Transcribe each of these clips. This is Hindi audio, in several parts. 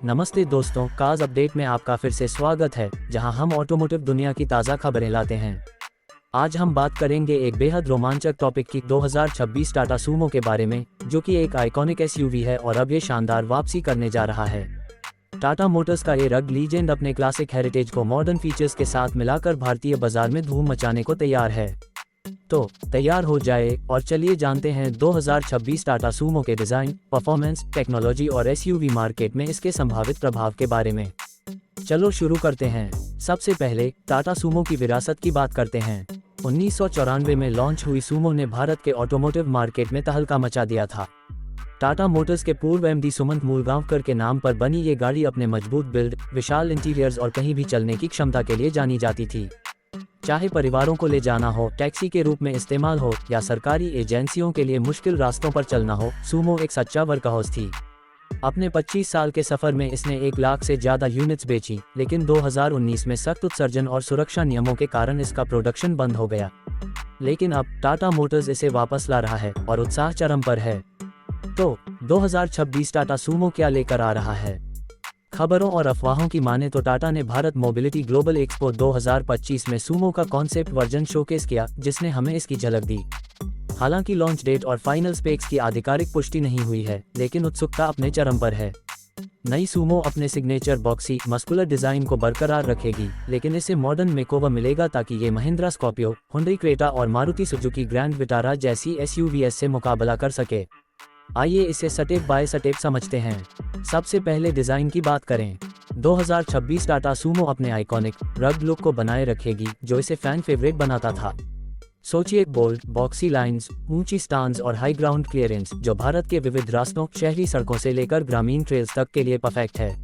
नमस्ते दोस्तों, कार्स अपडेट में आपका फिर से स्वागत है, जहां हम ऑटोमोटिव दुनिया की ताज़ा खबरें लाते हैं। आज हम बात करेंगे एक बेहद रोमांचक टॉपिक की 2026 टाटा सूमो के बारे में, जो कि एक आइकॉनिक एसयूवी है और अब ये शानदार वापसी करने जा रहा है। टाटा मोटर्स का ये रग लीजेंड अपने क्लासिक हेरिटेज को मॉडर्न फीचर्स के साथ मिलाकर भारतीय बाजार में धूम मचाने को तैयार है। तो तैयार हो जाए और चलिए जानते हैं 2026 टाटा सूमो के डिज़ाइन, परफॉर्मेंस, टेक्नोलॉजी और एसयूवी मार्केट में इसके संभावित प्रभाव के बारे में। चलो शुरू करते हैं। सबसे पहले टाटा सूमो की विरासत की बात करते हैं। 1994 में लॉन्च हुई सूमो ने भारत के ऑटोमोटिव मार्केट में तहलका मचा दिया था। टाटा मोटर्स के पूर्व एमडी सुमंत मूलगांवकर के नाम पर बनी ये गाड़ी अपने मजबूत बिल्ड, विशाल इंटीरियर्स और कहीं भी चलने की क्षमता के लिए जानी जाती थी। चाहे परिवारों को ले जाना हो, टैक्सी के रूप में इस्तेमाल हो या सरकारी एजेंसियों के लिए मुश्किल रास्तों पर चलना हो, सूमो एक सच्चा वर्कहॉर्स थी। अपने 25 साल के सफर में इसने 1 लाख से ज्यादा यूनिट्स बेची, लेकिन 2019 में सख्त उत्सर्जन और सुरक्षा नियमों के कारण इसका प्रोडक्शन बंद हो गया। लेकिन अब टाटा मोटर्स इसे वापस ला रहा है और उत्साह चरम पर है। तो 2026 टाटा सूमो क्या लेकर आ रहा है? खबरों और अफवाहों की माने तो टाटा ने भारत मोबिलिटी ग्लोबल एक्सपो 2025 में सूमो का कॉन्सेप्ट वर्जन शोकेस किया, जिसने हमें इसकी झलक दी। हालांकि लॉन्च डेट और फाइनल स्पेक्स की आधिकारिक पुष्टि नहीं हुई है, लेकिन उत्सुकता अपने चरम पर है। नई सूमो अपने सिग्नेचर बॉक्सी, मस्कुलर डिजाइन को बरकरार रखेगी, लेकिन इसे मॉडर्न मेकओवर मिलेगा ताकि ये महिंद्रा स्कॉर्पियो, हुंडई क्रेटा और मारुति सुजुकी ग्रैंड विटारा जैसी एसयूवीएस से मुकाबला कर सके। आइए इसे स्टेप बाय स्टेप समझते हैं। सबसे पहले डिज़ाइन की बात करें। 2026 टाटा सूमो अपने आइकॉनिक रग्ड लुक को बनाए रखेगी, जो इसे फैन फेवरेट बनाता था। सोचिए बोल्ड, बॉक्सी लाइंस, ऊंची स्टांस और हाई ग्राउंड क्लियरेंस, जो भारत के विविध रास्तों, शहरी सड़कों से लेकर ग्रामीण ट्रेल्स तक के लिए परफेक्ट है।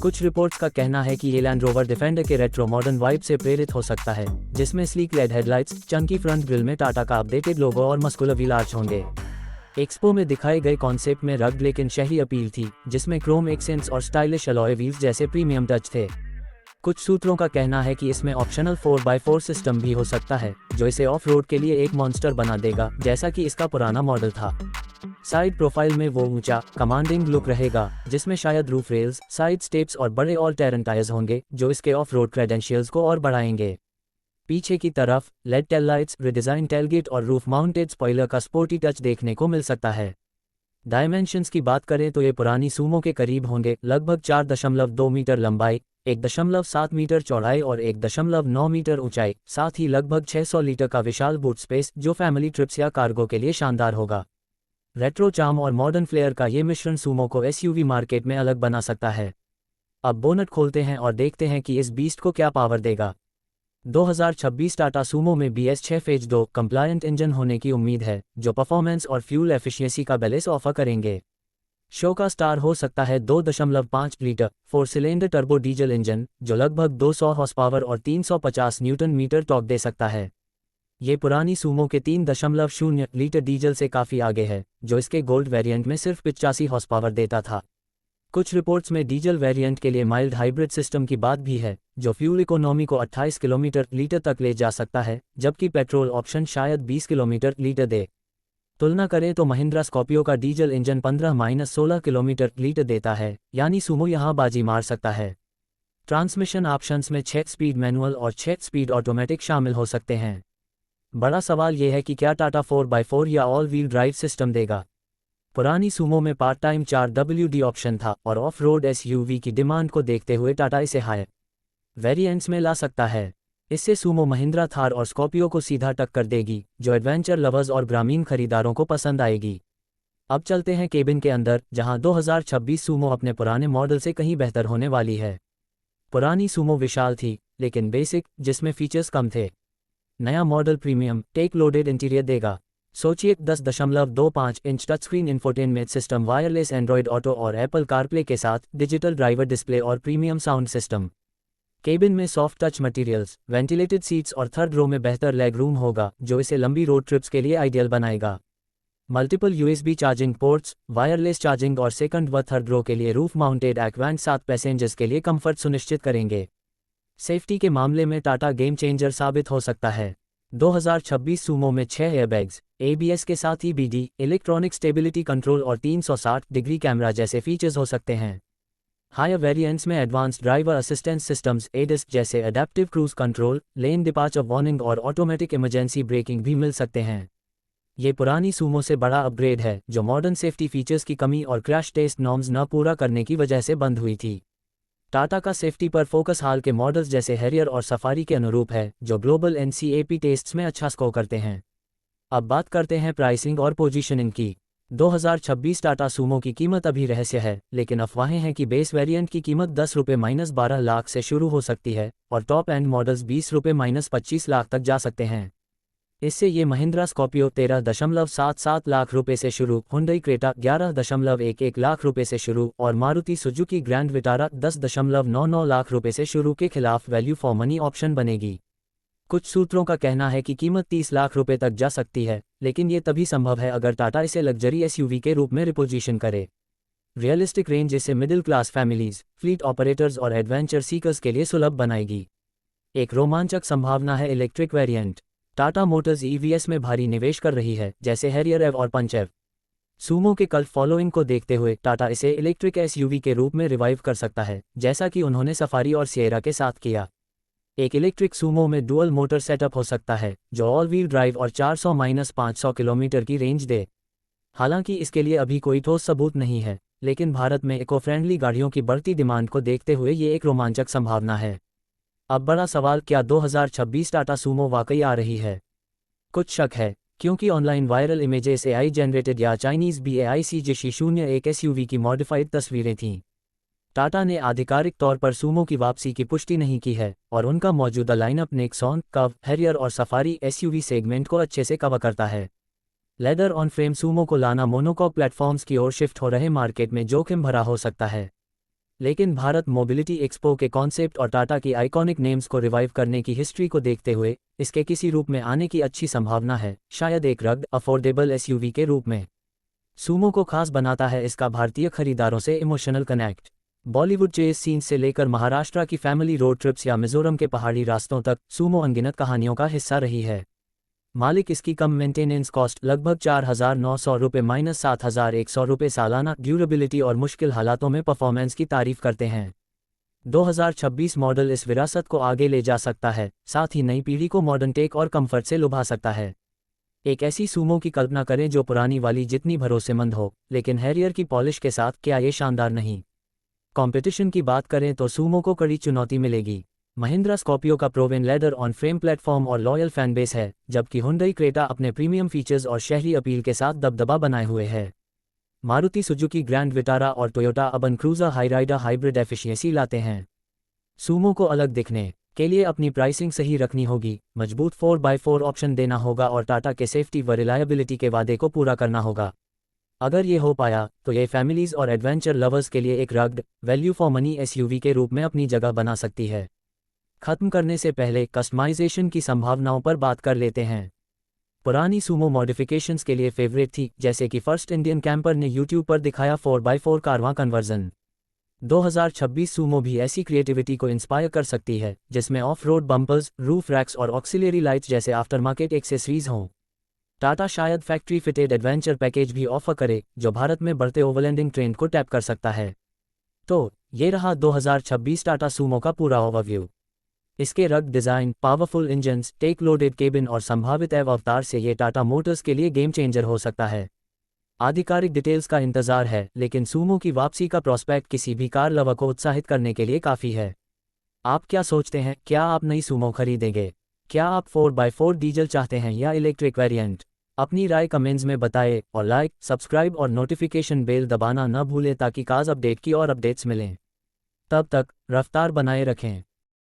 कुछ रिपोर्ट्स का कहना है कि ये लैंड रोवर डिफेंडर के रेट्रो मॉडर्न वाइब से प्रेरित हो सकता है, जिसमें sleek LED headlights, chunky front grille में टाटा का अपडेटेड लोगो और मस्कुलर व्हील आर्च होंगे। एक्सपो में दिखाए गए कॉन्सेप्ट में रग्ड लेकिन शहरी अपील थी, जिसमें क्रोम एक्सेंट्स और स्टाइलिश अलॉय व्हील्स जैसे प्रीमियम टच थे। कुछ सूत्रों का कहना है कि इसमें ऑप्शनल 4x4 सिस्टम भी हो सकता है, जो इसे ऑफ रोड के लिए एक मॉन्स्टर बना देगा, जैसा कि इसका पुराना मॉडल था। साइड प्रोफाइल में वो ऊंचा, कमांडिंग लुक रहेगा, जिसमें शायद रूफ रेल्स, साइड स्टेप्स और बड़े ऑल टेरेन टायर्स होंगे, जो इसके ऑफ रोड क्रेडेंशियल्स को और बढ़ाएंगे। पीछे की तरफ lead tail lights, redesign tailgate और रूफ माउंटेड स्पॉइलर का स्पोर्टी टच देखने को मिल सकता है। डायमेंशंस की बात करें तो ये पुरानी सूमो के करीब होंगे, लगभग 4.2 मीटर लंबाई, 1.7 मीटर चौड़ाई और 1.9 मीटर ऊंचाई, साथ ही लगभग 600 लीटर का विशाल बूट स्पेस, जो फैमिली ट्रिप्स या कार्गो के लिए शानदार होगा। रेट्रो चार्म और मॉडर्न फ्लेयर का ये मिश्रण सूमो को एसयूवी मार्केट में अलग बना सकता है। अब बोनट खोलते हैं और देखते हैं कि इस बीस्ट को क्या पावर देगा। 2026 टाटा सूमो में BS6 फेज 2 कंप्लायंट इंजन होने की उम्मीद है, जो परफॉर्मेंस और फ्यूल एफिशिएंसी का बैलेंस ऑफर करेंगे। शो का स्टार हो सकता है 2.5 litre 4 cylinder turbo diesel engine, जो लगभग 200 हॉर्स पावर और 350 न्यूटन मीटर टॉर्क दे सकता है। ये पुरानी सूमो के 3.0 लीटर डीजल से काफ़ी आगे है, जो इसके गोल्ड वेरिएंट में सिर्फ 85 हॉर्स पावर देता था। कुछ रिपोर्ट्स में डीजल वेरिएंट के लिए माइल्ड हाइब्रिड सिस्टम की बात भी है, जो फ्यूल इकोनॉमी को 28 किलोमीटर लीटर तक ले जा सकता है, जबकि पेट्रोल ऑप्शन शायद 20 किलोमीटर लीटर दे। तुलना करें तो महिंद्रा स्कॉर्पियो का डीजल इंजन 15-16 किलोमीटर लीटर देता है, यानी सूमो यहां बाजी मार सकता है। ट्रांसमिशन ऑप्शंस में 6 स्पीड मैनुअल और 6 स्पीड ऑटोमेटिक शामिल हो सकते हैं। बड़ा सवाल यह है कि क्या टाटा 4x4 या ऑल व्हील ड्राइव सिस्टम देगा। पुरानी सूमो में पार्ट टाइम 4WD ऑप्शन था और ऑफ रोड एसयूवी की डिमांड को देखते हुए टाटा इसे हाई वेरिएंट्स में ला सकता है। इससे सूमो महिंद्रा थार और स्कॉर्पियो को सीधा टक्कर देगी, जो एडवेंचर लवर्स और ग्रामीण खरीदारों को पसंद आएगी। अब चलते हैं केबिन के अंदर, जहां 2026 सूमो अपने पुराने मॉडल से कहीं बेहतर होने वाली है। पुरानी सूमो विशाल थी, लेकिन बेसिक, जिसमें फीचर्स कम थे। नया model premium tech loaded interior देगा। सोचिए 10.25 inch touch screen infotainment system, wireless Android Auto और एप्पल कारप्ले के साथ, डिजिटल ड्राइवर डिस्प्ले और प्रीमियम साउंड सिस्टम। केबिन में soft touch materials, ventilated seats और थर्ड रो में बेहतर लेग रूम होगा, जो इसे लंबी रोड ट्रिप्स के लिए आइडियल बनाएगा। Multiple USB charging ports, wireless charging और सेकंड व थर्ड रो के लिए रूफ माउंटेड एक्वेंट 7 पैसेंजर्स के लिए कंफर्ट सुनिश्चित करेंगे। सेफ्टी के मामले में टाटा गेम चेंजर साबित हो सकता है। 2026 सूमो में 6 एयरबैग्स, ABS के साथ ही BD, इलेक्ट्रॉनिक स्टेबिलिटी कंट्रोल और 360 डिग्री कैमरा जैसे फीचर्स हो सकते हैं। हायर वेरिएंट्स में advanced driver assistance systems ADAS जैसे adaptive cruise control, lane departure warning और ऑटोमेटिक इमरजेंसी ब्रेकिंग भी मिल सकते हैं। ये पुरानी सूमो से बड़ा अपग्रेड है जो मॉडर्न सेफ्टी फीचर्स की कमी और क्रैश टेस्ट नॉर्म्स न पूरा करने की वजह से बंद हुई थी। टाटा का सेफ्टी पर फोकस हाल के मॉडल्स जैसे हैरियर और सफारी के अनुरूप है, जो ग्लोबल NCAP टेस्ट्स में अच्छा स्कोर करते हैं। अब बात करते हैं प्राइसिंग और पोजीशनिंग की। 2026 टाटा सूमो की कीमत अभी रहस्य है, लेकिन अफवाहें हैं कि बेस वेरिएंट की कीमत 10 रुपये -12 लाख से शुरू हो सकती है और टॉप एंड मॉडल्स 20 रुपये -25 लाख तक जा सकते हैं। इससे ये महिंद्रा स्कॉर्पियो 13.77 लाख रुपए से शुरू, हुंडई क्रेटा 11.11 लाख रुपए से शुरू और Maruti Suzuki Grand Vitara 10.99 lakh रुपए से शुरू के खिलाफ वैल्यू फॉर मनी ऑप्शन बनेगी। कुछ सूत्रों का कहना है कि कीमत 30 लाख रुपए तक जा सकती है, लेकिन ये तभी संभव है अगर टाटा इसे लग्जरी SUV के रूप में रिपोजिशन करे। रियलिस्टिक रेंज इसे middle class families, fleet operators और एडवेंचर सीकर्स के लिए सुलभ बनाएगी। एक रोमांचक संभावना है electric variant. Tata Motors EVs में भारी निवेश कर रही है, जैसे हैरियर एव और पंच एव। सूमो के कल्ट फॉलोइंग को देखते हुए टाटा इसे इलेक्ट्रिक SUV के रूप में रिवाइव कर सकता है, जैसा कि उन्होंने सफारी और सिएरा के साथ किया। एक इलेक्ट्रिक सूमो में डुअल मोटर सेटअप हो सकता है जो ऑल व्हील ड्राइव और 400-500 किलोमीटर की रेंज दे। हालांकि इसके लिए अभी कोई ठोस सबूत नहीं है, लेकिन भारत में इको फ्रेंडली गाड़ियों की बढ़ती डिमांड को देखते हुए ये एक रोमांचक संभावना है। अब बड़ा सवाल, क्या 2026 टाटा सूमो वाकई आ रही है? कुछ शक है, क्योंकि online viral images AI generated या चाइनीज BAICJ01 SUV की मॉडिफाइड तस्वीरें थीं। टाटा ने आधिकारिक तौर पर सूमो की वापसी की पुष्टि नहीं की है और उनका मौजूदा लाइनअप नेक्सॉन, कव, हैरियर और सफारी SUV सेगमेंट को अच्छे से कवर करता है। लेदर ऑन फ्रेम सूमो को लाना मोनोकॉक प्लेटफॉर्म्स की ओर शिफ्ट हो रहे मार्केट में जोखिम भरा हो सकता है, लेकिन भारत मोबिलिटी एक्सपो के कॉन्सेप्ट और टाटा की आइकॉनिक नेम्स को रिवाइव करने की हिस्ट्री को देखते हुए इसके किसी रूप में आने की अच्छी संभावना है, शायद एक रग्ड अफोर्डेबल SUV के रूप में। सूमो को खास बनाता है इसका भारतीय खरीदारों से emotional connect. Bollywood chase scenes से लेकर महाराष्ट्र की फैमिली रोड ट्रिप्स या मिजोरम के पहाड़ी रास्तों तक सूमो अनगिनत कहानियों का हिस्सा रही है। मालिक इसकी कम मेंटेनेंस कॉस्ट लगभग 4,900 रुपये -7,100 रुपये सालाना, ड्यूरेबिलिटी और मुश्किल हालातों में परफॉर्मेंस की तारीफ करते हैं। 2026 मॉडल इस विरासत को आगे ले जा सकता है, साथ ही नई पीढ़ी को मॉडर्न टेक और कंफर्ट से लुभा सकता है। एक ऐसी सूमो की कल्पना करें जो पुरानी वाली जितनी भरोसेमंद हो, लेकिन हैरियर की पॉलिश के साथ, क्या ये शानदार नहीं? कंपटीशन की बात करें तो सूमो को कड़ी चुनौती मिलेगी। महिंद्रा स्कॉर्पियो का proven ladder on frame platform और लॉयल फैन बेस है, जबकि हुंडई क्रेटा अपने प्रीमियम फीचर्स और शहरी अपील के साथ दबदबा बनाए हुए है। मारुति सुजुकी ग्रैंड विटारा और Toyota Urban Cruiser Hyryder hybrid efficiency लाते हैं। सूमो को अलग दिखने के लिए अपनी प्राइसिंग सही रखनी होगी, मजबूत 4x4 ऑप्शन देना होगा और टाटा के सेफ्टी व रिलायबिलिटी के वादे को पूरा करना होगा। अगर ये हो पाया तो ये फैमिलीज और एडवेंचर लवर्स के लिए एक rugged value for money SUV के रूप में अपनी जगह बना सकती है। खत्म करने से पहले कस्टमाइजेशन की संभावनाओं पर बात कर लेते हैं। पुरानी सूमो मॉडिफिकेशंस के लिए फेवरेट थी, जैसे कि फर्स्ट इंडियन कैंपर ने YouTube पर दिखाया 4x4 कारवां कन्वर्जन। 2026 सूमो भी ऐसी क्रिएटिविटी को इंस्पायर कर सकती है, जिसमें off road bumpers, roof racks और ऑक्सिलरी लाइट्स जैसे आफ्टरमार्केट एक्सेसरीज हों। टाटा शायद फैक्ट्री फिटेड एडवेंचर पैकेज भी ऑफर करे, जो भारत में बढ़ते ओवरलैंडिंग ट्रेंड को टैप कर सकता है। तो ये रहा 2026 टाटा सूमो का पूरा ओवरव्यू। इसके rugged design, powerful engines, tech loaded cabin और संभावित एव अवतार से ये टाटा मोटर्स के लिए गेम चेंजर हो सकता है। आधिकारिक डिटेल्स का इंतजार है, लेकिन सूमो की वापसी का प्रोस्पेक्ट किसी भी कार लवर को उत्साहित करने के लिए काफ़ी है। आप क्या सोचते हैं, क्या आप नई सूमो खरीदेंगे? क्या आप 4x4 डीजल चाहते हैं या इलेक्ट्रिक वेरिएंट? अपनी राय कमेंट्स में बताएं और लाइक, सब्सक्राइब और नोटिफिकेशन बेल दबाना न भूलें ताकि कार्स अपडेट की और अपडेट्स मिलें। तब तक रफ्तार बनाए रखें।